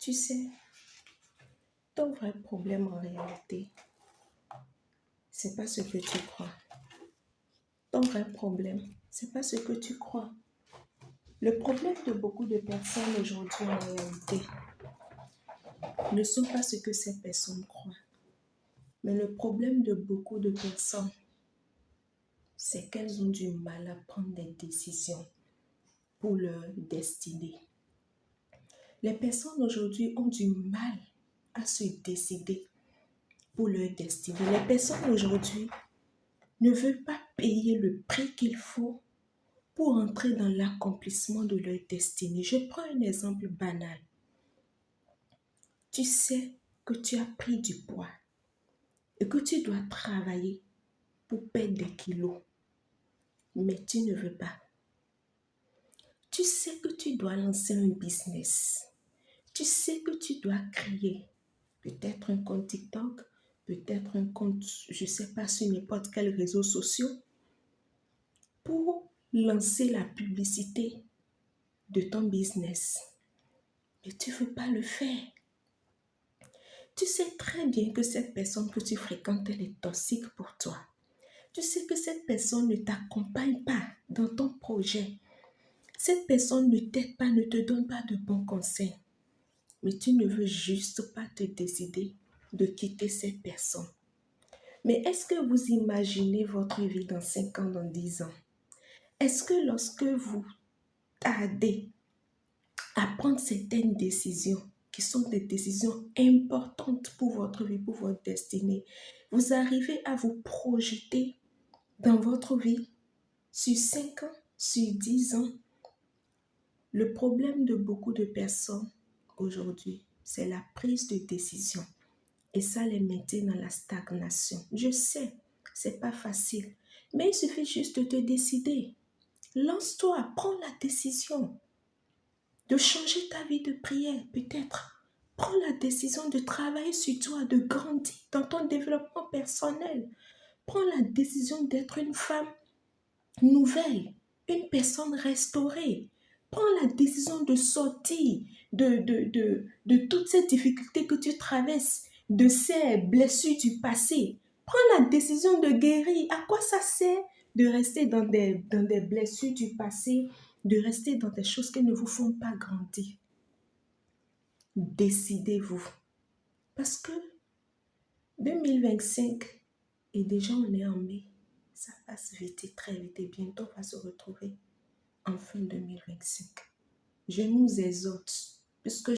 Tu sais, ton vrai problème en réalité, c'est pas ce que tu crois. Ton vrai problème, c'est pas ce que tu crois. Le problème de beaucoup de personnes aujourd'hui en réalité ne sont pas ce que ces personnes croient. Mais le problème de beaucoup de personnes, c'est qu'elles ont du mal à prendre des décisions pour leur destinée. Les personnes aujourd'hui ont du mal à se décider pour leur destinée. Les personnes aujourd'hui ne veulent pas payer le prix qu'il faut pour entrer dans l'accomplissement de leur destinée. Je prends un exemple banal. Tu sais que tu as pris du poids et que tu dois travailler pour perdre des kilos, mais tu ne veux pas. Tu sais que tu dois lancer un business. Tu sais que tu dois créer peut-être un compte TikTok, peut-être un compte, je ne sais pas, sur n'importe quel réseau social pour lancer la publicité de ton business. Mais tu ne veux pas le faire. Tu sais très bien que cette personne que tu fréquentes, elle est toxique pour toi. Tu sais que cette personne ne t'accompagne pas dans ton projet. Cette personne ne t'aide pas, ne te donne pas de bons conseils. Mais tu ne veux juste pas te décider de quitter cette personne. Mais est-ce que vous imaginez votre vie dans 5 ans, dans 10 ans? Est-ce que lorsque vous tardez à prendre certaines décisions, qui sont des décisions importantes pour votre vie, pour votre destinée, vous arrivez à vous projeter dans votre vie sur 5 ans, sur 10 ans? Le problème de beaucoup de personnes aujourd'hui, c'est la prise de décision. Et ça les mettait dans la stagnation. Je sais, c'est pas facile. Mais il suffit juste de te décider. Lance-toi, prends la décision de changer ta vie de prière, peut-être. Prends la décision de travailler sur toi, de grandir dans ton développement personnel. Prends la décision d'être une femme nouvelle, une personne restaurée. Prends la décision de sortir de toutes ces difficultés que tu traverses, de ces blessures du passé. Prends la décision de guérir. À quoi ça sert de rester dans des blessures du passé, de rester dans des choses qui ne vous font pas grandir? Décidez-vous. Parce que 2025, et déjà on est en mai, ça passe vite et très vite et bientôt on va se retrouver en fin 2025. Je nous exhorte, puisque